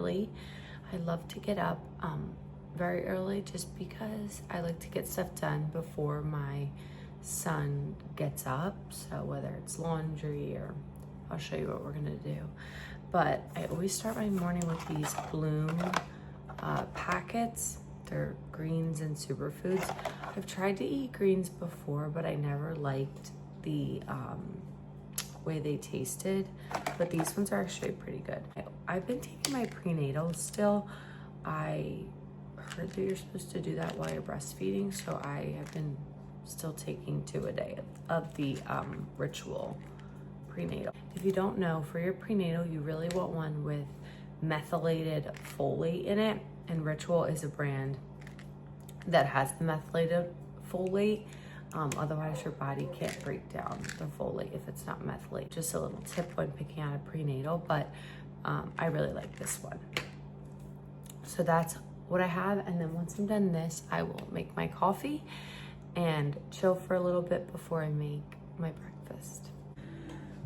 early. I love to get up very early just because I like to get stuff done before my son gets up. So whether it's laundry or I'll show you what we're gonna do. But I always start my morning with these Bloom packets. They're greens and superfoods. I've tried to eat greens before, but I never liked the way they tasted. But these ones are actually pretty good. I've been taking my prenatal still. I heard that you're supposed to do that while you're breastfeeding, so I have been still taking 2 a day of the Ritual prenatal. If you don't know, for your prenatal, you really want one with methylated folate in it, and Ritual is a brand that has the methylated folate. Otherwise your body can't break down the folate if it's not methylated. Just a little tip when picking out a prenatal, but I really like this one. So that's what I have, and then once I'm done this, I will make my coffee and chill for a little bit before I make my breakfast.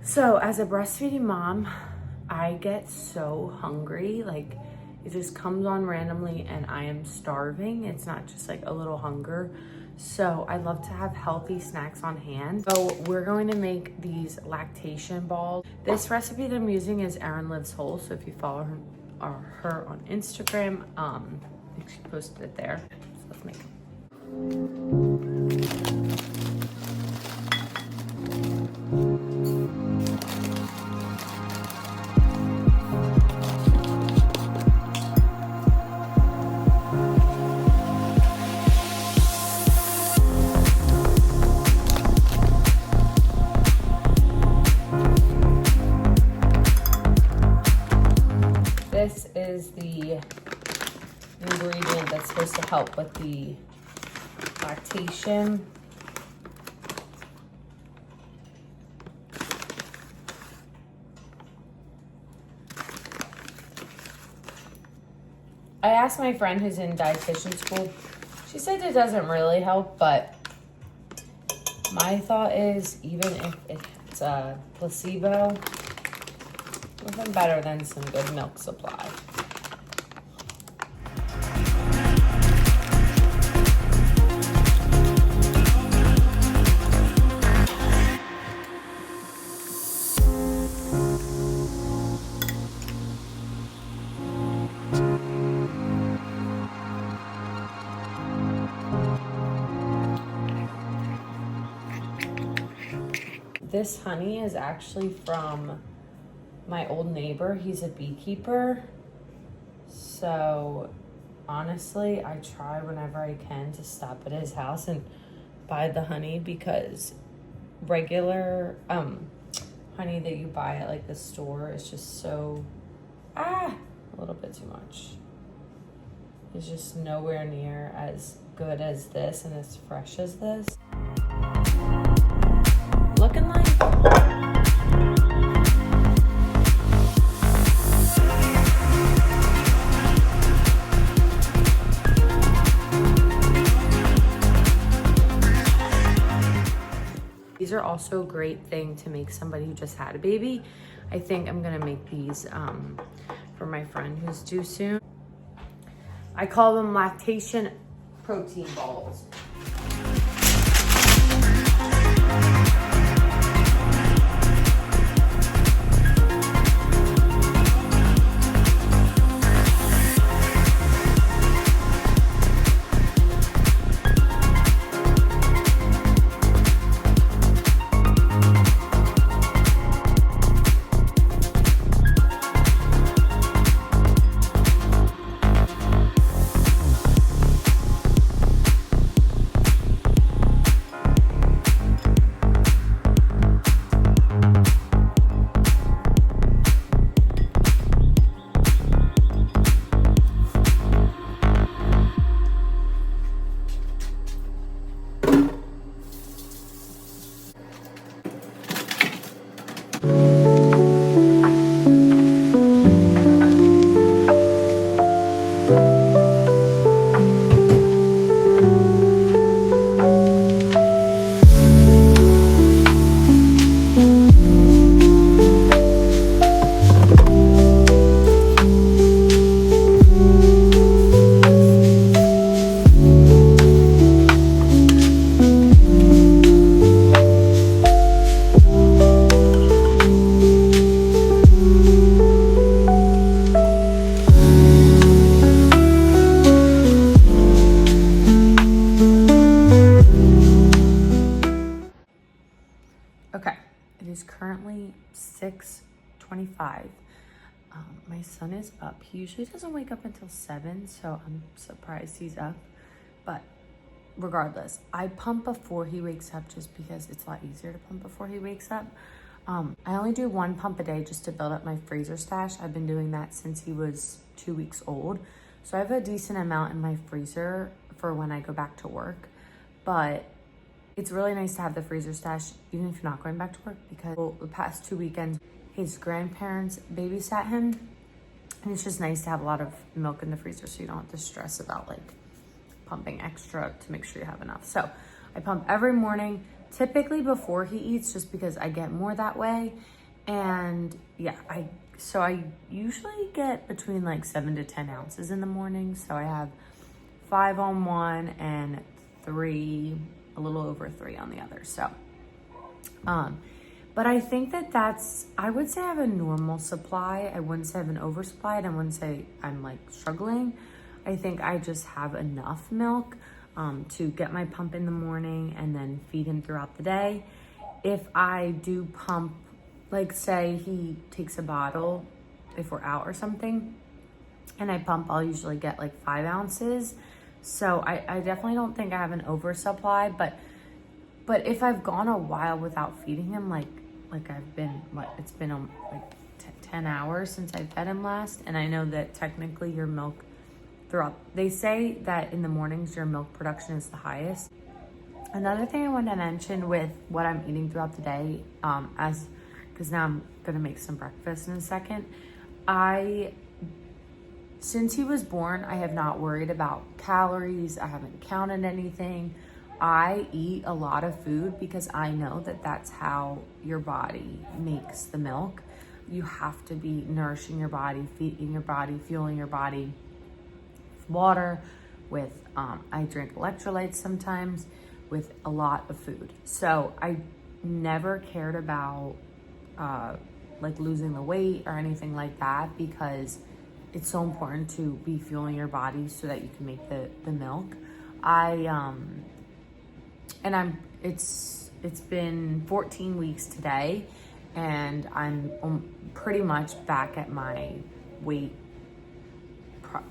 So as a breastfeeding mom, I get so hungry, like it just comes on randomly and I am starving. It's not just like a little hunger. So I love to have healthy snacks on hand. So we're going to make these lactation balls. This recipe that I'm using is Erin Lives Whole. So if you follow her on Instagram, I think she posted it there. So let's make them. This is the ingredient that's supposed to help with the lactation. I asked my friend who's in dietitian school. She said it doesn't really help, but my thought is even if it's a placebo, nothing better than some good milk supply. This honey is actually from my old neighbor. He's a beekeeper. So honestly, I try whenever I can to stop at his house and buy the honey, because regular honey that you buy at like the store is just so a little bit too much. It's just nowhere near as good as this and as fresh as this. Looking like these are also a great thing to make somebody who just had a baby. I think I'm gonna make these for my friend who's due soon. I call them lactation protein balls. It's currently 6:25. My son is up. He usually doesn't wake up until 7, so I'm surprised he's up. But regardless, I pump before he wakes up just because it's a lot easier to pump before he wakes up. I only do 1 pump a day just to build up my freezer stash. I've been doing that since he was 2 weeks old. So I have a decent amount in my freezer for when I go back to work. But it's really nice to have the freezer stash even if you're not going back to work, because the past 2 weekends, his grandparents babysat him. And it's just nice to have a lot of milk in the freezer so you don't have to stress about like pumping extra to make sure you have enough. So I pump every morning, typically before he eats, just because I get more that way. And yeah, I usually get between like 7 to 10 ounces in the morning. So I have 5 on one and 3, a little over 3 on the other. So, but I think I would say I have a normal supply. I wouldn't say I have an oversupply, and I wouldn't say I'm like struggling. I think I just have enough milk to get my pump in the morning and then feed him throughout the day. If I do pump, like say he takes a bottle, if we're out or something, and I pump, I'll usually get like 5 ounces. So I definitely don't think I have an oversupply, but if I've gone a while without feeding him, like I've been, it's been like 10 hours since I fed him last, and I know that technically your milk they say that in the mornings your milk production is the highest. Another thing I wanted to mention with what I'm eating throughout the day, because now I'm gonna make some breakfast in a second. Since he was born, I have not worried about calories. I haven't counted anything. I eat a lot of food because I know that that's how your body makes the milk. You have to be nourishing your body, feeding your body, fueling your body with water, with, I drink electrolytes sometimes, with a lot of food. So I never cared about like losing the weight or anything like that, because it's so important to be fueling your body so that you can make the milk. It's been 14 weeks today, and I'm pretty much back at my weight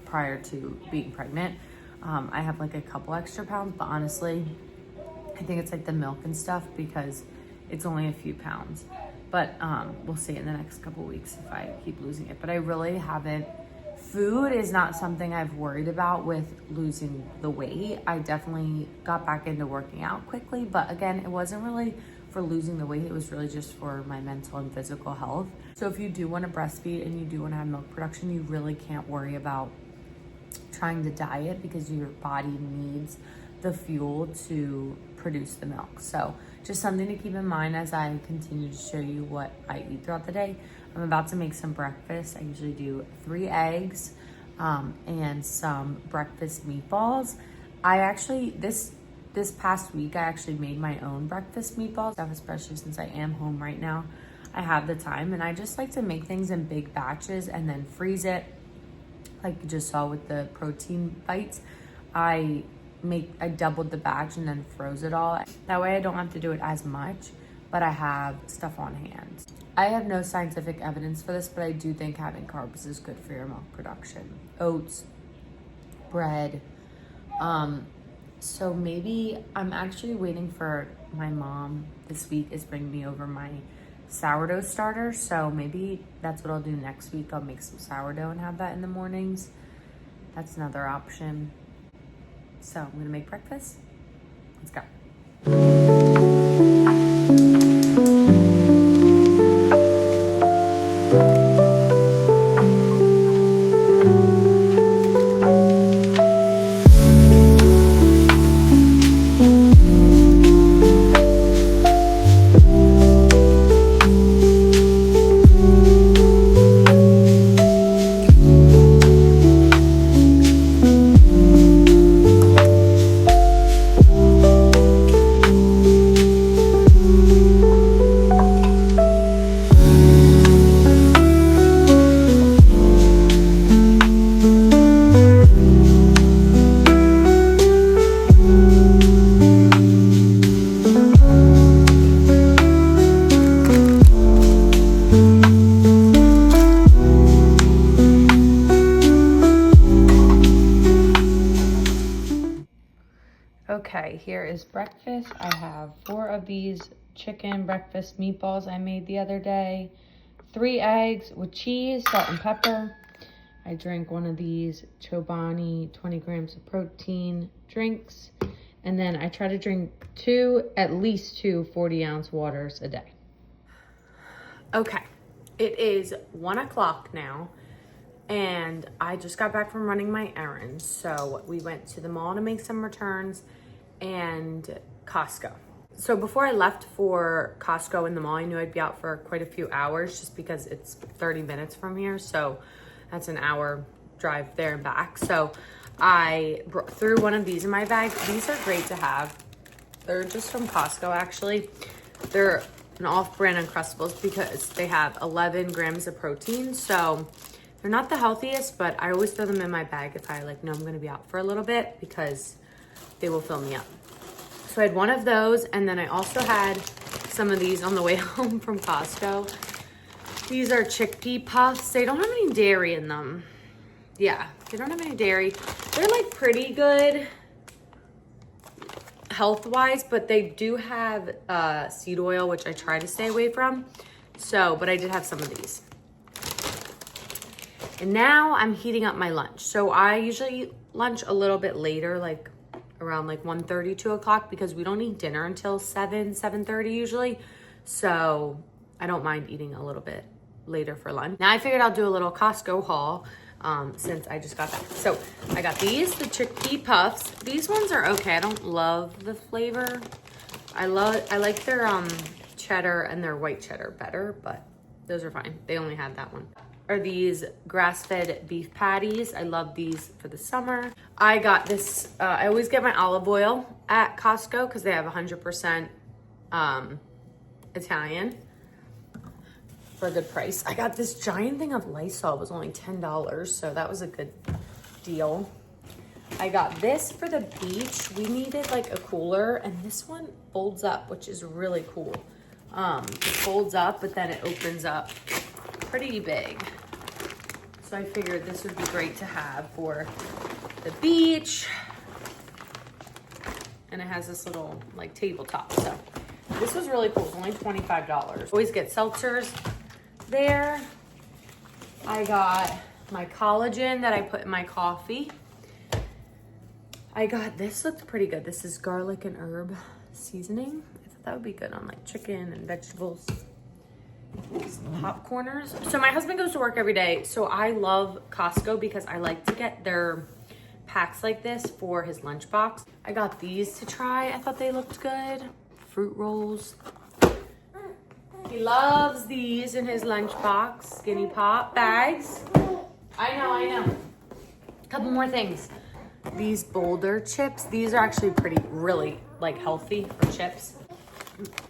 prior to being pregnant. I have like a couple extra pounds, but honestly, I think it's like the milk and stuff, because it's only a few pounds. But we'll see in the next couple weeks if I keep losing it. But I really haven't. Food is not something I've worried about with losing the weight. I definitely got back into working out quickly, but again, it wasn't really for losing the weight. It was really just for my mental and physical health. So if you do want to breastfeed and you do want to have milk production, you really can't worry about trying to diet, because your body needs the fuel to produce the milk. So just something to keep in mind as I continue to show you what I eat throughout the day. I'm about to make some breakfast. I usually do 3 eggs and some breakfast meatballs. I actually, this past week, I actually made my own breakfast meatballs, especially since I am home right now. I have the time, and I just like to make things in big batches and then freeze it. Like you just saw with the protein bites, I doubled the batch and then froze it all. That way I don't have to do it as much, but I have stuff on hand. I have no scientific evidence for this, but I do think having carbs is good for your milk production. Oats, bread. So maybe I'm actually waiting for my mom this week is bringing me over my sourdough starter. So maybe that's what I'll do next week. I'll make some sourdough and have that in the mornings. That's another option. So I'm gonna make breakfast. Let's go. Okay, here is breakfast. I have 4 of these chicken breakfast meatballs I made the other day, 3 eggs with cheese, salt and pepper. I drank one of these Chobani 20 grams of protein drinks. And then I try to drink at least two 40-ounce waters a day. Okay, it is 1 o'clock now. And I just got back from running my errands. So we went to the mall to make some returns and Costco. So before I left for Costco in the mall, I knew I'd be out for quite a few hours just because it's 30 minutes from here. So that's an hour drive there and back. So I threw one of these in my bag. These are great to have. They're just from Costco, actually. They're an off-brand Uncrustables because they have 11 grams of protein. So they're not the healthiest, but I always throw them in my bag if I know I'm gonna be out for a little bit because they will fill me up. So I had one of those, and then I also had some of these on the way home from Costco. These are chickpea puffs. They don't have any dairy in them. Yeah, they don't have any dairy. They're pretty good health-wise, but they do have seed oil, which I try to stay away from. So, but I did have some of these. And now I'm heating up my lunch. So I usually eat lunch a little bit later, around 1:30, 2 o'clock, because we don't eat dinner until 7:30 usually. So I don't mind eating a little bit later for lunch. Now I figured I'll do a little Costco haul since I just got back. So I got these, the chickpea puffs. These ones are okay. I don't love the flavor. I like their cheddar and their white cheddar better, but those are fine. They only had that one. Are these grass-fed beef patties. I love these for the summer. I got this, I always get my olive oil at Costco because they have 100% Italian for a good price. I got this giant thing of Lysol. It was only $10, so that was a good deal. I got this for the beach. We needed a cooler, and this one folds up, which is really cool. It folds up, but then it opens up pretty big. So I figured this would be great to have for the beach. And it has this little tabletop. So this was really cool. It's only $25. Always get seltzers there. I got my collagen that I put in my coffee. I got this, looked pretty good. This is garlic and herb seasoning. I thought that would be good on chicken and vegetables. These popcorners. So my husband goes to work every day, so I love Costco because I like to get their packs like this for his lunchbox. I got these to try. I thought they looked good. Fruit rolls. He loves these in his lunchbox. Skinny pop bags. I know. Couple more things. These Boulder chips. These are actually really healthy for chips.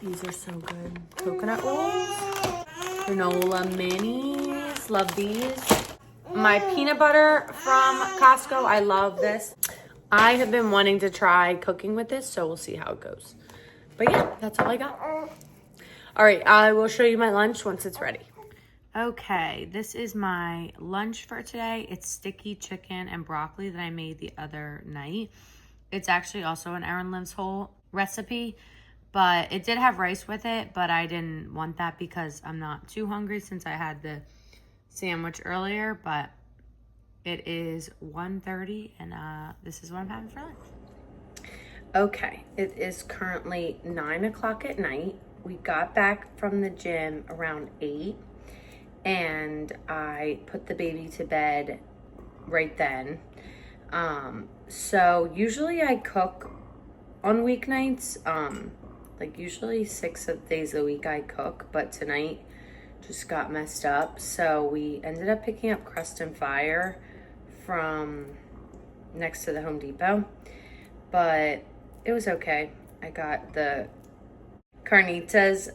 These are so good. Coconut rolls. Granola minis. Love these. My peanut butter from Costco. I love this. I have been wanting to try cooking with this, so we'll see how it goes. But yeah, that's all I got. All right, I will show you my lunch once it's ready. Okay, this is my lunch for today. It's sticky chicken and broccoli that I made the other night. It's actually also an Erin Lives Whole recipe. But it did have rice with it, but I didn't want that because I'm not too hungry since I had the sandwich earlier. But it is 1:30 and this is what I'm having for lunch. Okay, it is currently 9 o'clock at night. We got back from the gym around 8 and I put the baby to bed right then. So usually I cook on weeknights. Usually 6 days a week I cook, but tonight just got messed up. So we ended up picking up Crust and Fire from next to the Home Depot, but it was okay. I got the carnitas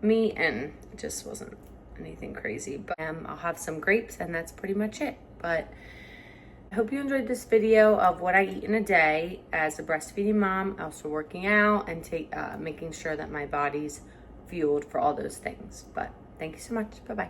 meat and it just wasn't anything crazy, but I'll have some grapes and that's pretty much it. But I hope you enjoyed this video of what I eat in a day as a breastfeeding mom, also working out and making sure that my body's fueled for all those things. But thank you so much. Bye-bye.